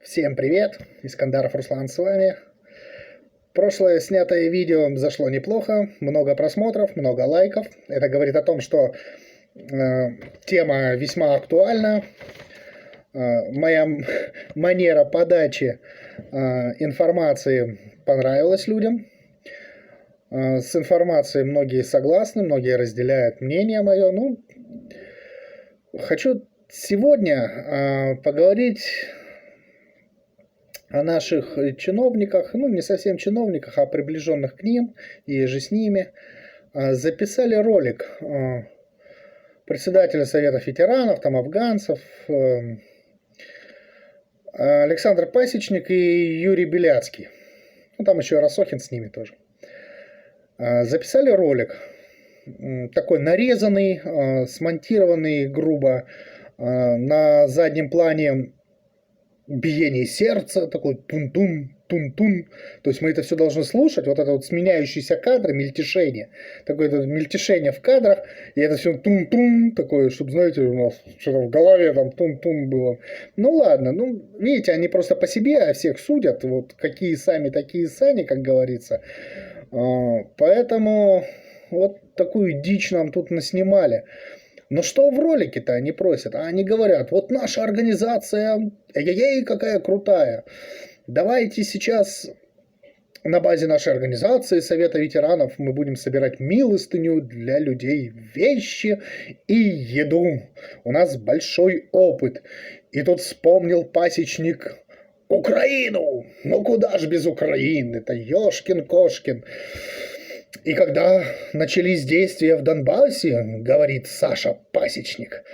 Всем привет, Искандаров Руслан с вами. Прошлое снятое видео зашло неплохо, много просмотров, много лайков. Это говорит о том, что тема весьма актуальна. Моя манера подачи информации понравилась людям. С информацией многие согласны, многие разделяют мнение мое. Хочу сегодня поговорить о наших чиновниках, не совсем чиновниках, а приближенных к ним и же с ними. Записали ролик председателя Совета ветеранов, там афганцев, Александр Пасечник и Юрий Беляцкий. Там еще Росохин с ними тоже. Записали ролик, такой нарезанный, смонтированный грубо, на заднем плане биение сердца, такой тун-тун, тун-тун. То есть мы это все должны слушать, вот это вот сменяющиеся кадры, мельтешение. Такое мельтешение в кадрах, и это все тун-тун такое, чтобы, знаете, у нас что-то в голове там тун-тун было. Ладно, видите, они просто по себе всех судят, вот какие сами, такие сани, как говорится. Поэтому вот такую дичь нам тут наснимали. Но что в ролике-то они просят? Они говорят, вот наша организация, эй-ей, какая крутая. Давайте сейчас на базе нашей организации Совета ветеранов мы будем собирать милостыню для людей, вещи и еду. У нас большой опыт. И тут вспомнил Пасечник Украину. Куда ж без Украины? Это ёшкин-кошкин. И когда начались действия в Донбассе, говорит Саша Пасечник,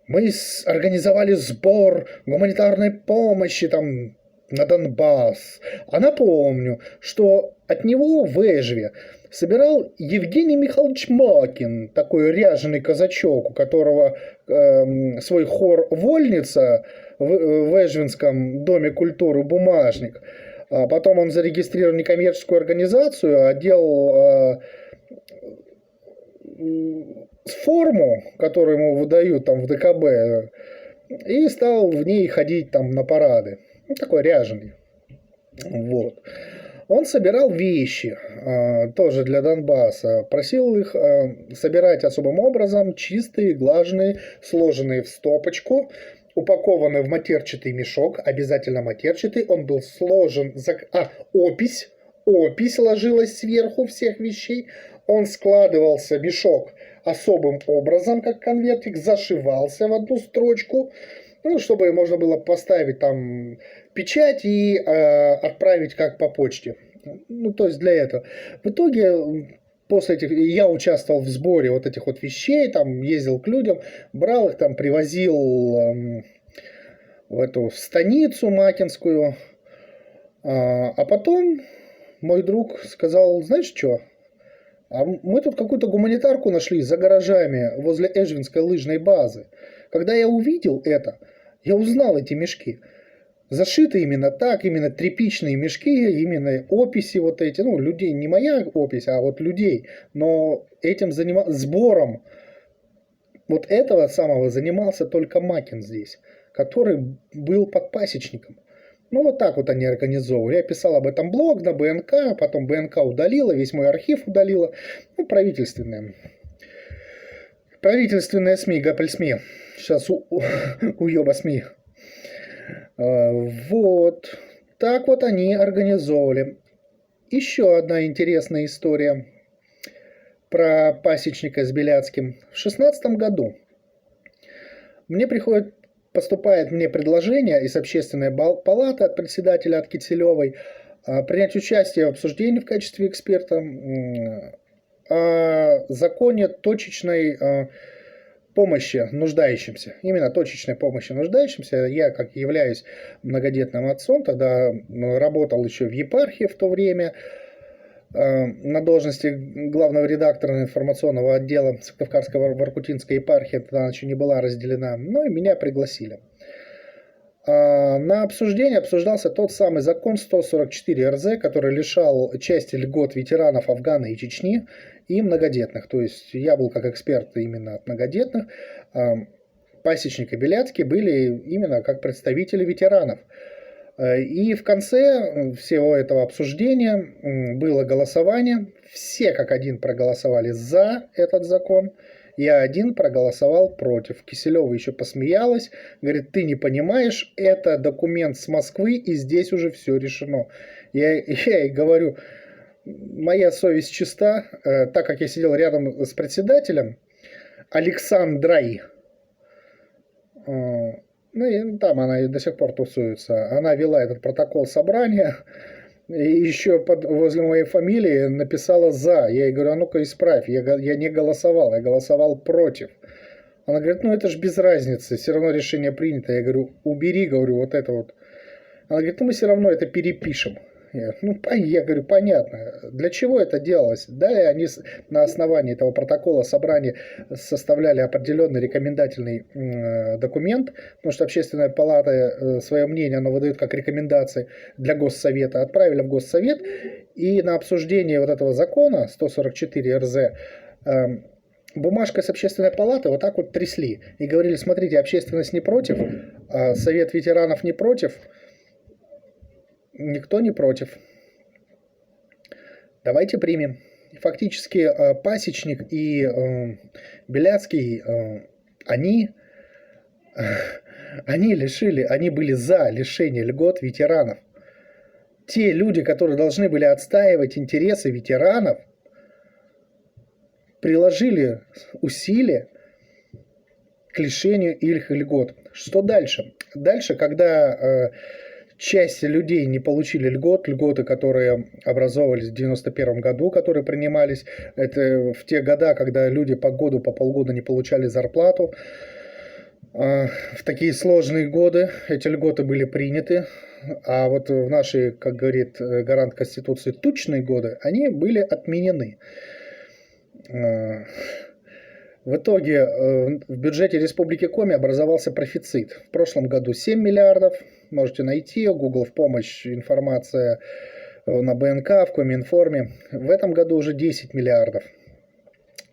мы организовали сбор гуманитарной помощи там на Донбасс. А напомню, что от него в Эжве собирал Евгений Михайлович Макин, такой ряженый казачок, у которого свой хор «Вольница» в Эжвинском доме культуры «Бумажник». А потом он зарегистрировал некоммерческую организацию, одел форму, которую ему выдают там в ДКБ, и стал в ней ходить там на парады. Такой ряженый. Вот. Он собирал вещи, тоже для Донбасса. Просил их собирать особым образом, чистые, глаженные, сложенные в стопочку, упакованный в матерчатый мешок, обязательно матерчатый, он был сложен, опись ложилась сверху всех вещей, он складывался, мешок, особым образом, как конвертик, зашивался в одну строчку, чтобы можно было поставить там печать и отправить как по почте. То есть для этого. В итоге после этих я участвовал в сборе вот этих вот вещей, там ездил к людям, брал их, там привозил в эту станицу Макинскую. А потом мой друг сказал, знаешь что, мы тут какую-то гуманитарку нашли за гаражами возле Эжвинской лыжной базы. Когда я увидел это, я узнал эти мешки. Зашиты именно так, именно тряпичные мешки, именно описи вот эти, людей, не моя опись, а вот людей, но этим сбором вот этого самого занимался только Макин здесь, который был под Пасечником. Вот так вот они организовывали. Я писал об этом блог на БНК, потом БНК удалила, весь мой архив удалила. Правительственные. Правительственные СМИ, Гапель СМИ. Сейчас уеба СМИ. Вот. Так вот они организовывали. Еще одна интересная история про Пасечника с Беляцким. В 2016 году поступает мне предложение из общественной палаты от председателя, от Киселевой, принять участие в обсуждении в качестве эксперта о законе точечной помощи нуждающимся. Именно точечной помощи нуждающимся. Я, как являюсь многодетным отцом, тогда работал еще в епархии в то время, на должности главного редактора информационного отдела Сыктывкарско-Воркутинской епархии, тогда она еще не была разделена, и меня пригласили. На обсуждение обсуждался тот самый закон 144 РЗ, который лишал части льгот ветеранов Афгана и Чечни и многодетных. То есть я был как эксперт именно от многодетных. Пасечник и Беляцкий были именно как представители ветеранов. И в конце всего этого обсуждения было голосование. Все как один проголосовали за этот закон. Я один проголосовал против. Киселева еще посмеялась. Говорит, ты не понимаешь, это документ с Москвы, и здесь уже все решено. Я ей говорю, моя совесть чиста, так как я сидел рядом с председателем Александрой. Ну, и там она до сих пор тусуется. Она вела этот протокол собрания. И еще возле моей фамилии написала «за». Я ей говорю, а ну-ка исправь. Я не голосовал, я голосовал против. Она говорит, ну это же без разницы, все равно решение принято. Я говорю, убери, говорю, вот это вот. Она говорит, ну мы все равно это перепишем. Я говорю, понятно. Для чего это делалось? Да, и они на основании этого протокола собрания составляли определенный рекомендательный документ, потому что Общественная палата свое мнение, оно выдает как рекомендации для Госсовета, отправили в Госсовет, и на обсуждение вот этого закона 144 РЗ бумажкой с Общественной палаты вот так вот трясли и говорили, смотрите, общественность не против, Совет ветеранов не против, никто не против. Давайте примем. Фактически Пасечник и Беляцкий, они были за лишение льгот ветеранов. Те люди, которые должны были отстаивать интересы ветеранов, приложили усилия к лишению их льгот. Что дальше? Дальше, когда часть людей не получили льготы, которые образовывались в 1991 году, которые принимались, это в те года, когда люди по году, по полгода не получали зарплату. В такие сложные годы эти льготы были приняты, а вот в наши, как говорит гарант Конституции, тучные годы, они были отменены. В итоге в бюджете Республики Коми образовался профицит. В прошлом году 7 миллиардов, можете найти, Google в помощь, информация на БНК, в Коминформе. В этом году уже 10 миллиардов.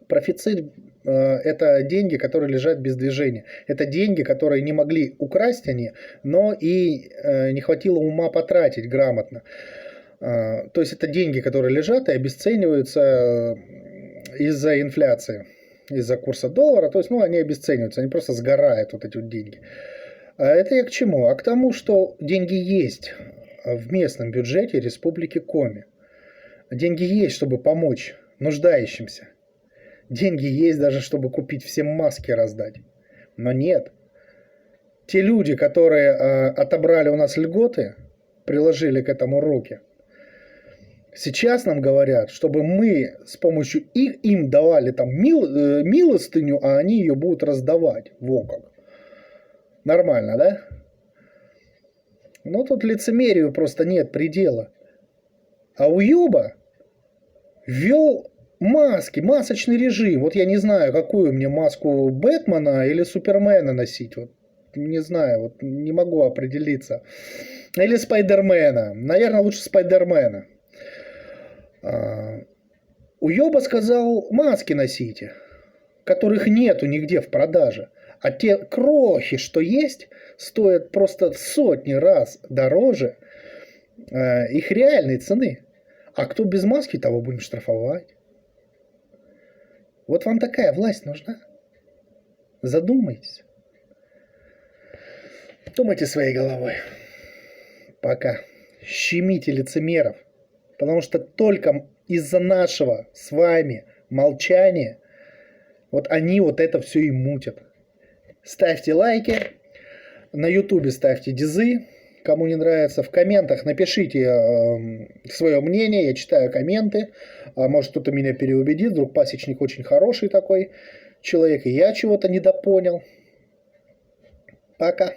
Профицит – это деньги, которые лежат без движения. Это деньги, которые не могли украсть они, но и не хватило ума потратить грамотно. То есть это деньги, которые лежат и обесцениваются из-за инфляции, из-за курса доллара. То есть, они обесцениваются, они просто сгорают, вот эти вот деньги. А это я к чему? А к тому, что деньги есть в местном бюджете Республики Коми. Деньги есть, чтобы помочь нуждающимся. Деньги есть даже, чтобы купить всем маски раздать. Но нет. Те люди, которые отобрали у нас льготы, приложили к этому руки, сейчас нам говорят, чтобы мы с помощью им давали там милостыню, а они ее будут раздавать. Во как. Нормально, да? Но тут лицемерию просто нет предела. А уёба ввел маски, масочный режим. Вот я не знаю, какую мне маску Бэтмена или Супермена носить. Вот не знаю, вот не могу определиться. Или Спайдермена. Наверное, лучше Спайдермена. Уёба сказал, маски носите, которых нету нигде в продаже. А те крохи, что есть, стоят просто в сотни раз дороже их реальной цены. А кто без маски, того будем штрафовать. Вот вам такая власть нужна? Задумайтесь. Думайте своей головой. Пока. Щемите лицемеров. Потому что только из-за нашего с вами молчания вот они вот это все и мутят. Ставьте лайки. На ютубе ставьте дизы. Кому не нравится, в комментах напишите свое мнение. Я читаю комменты. Может, кто-то меня переубедит. Вдруг Пасечник очень хороший такой человек. И я чего-то недопонял. Пока.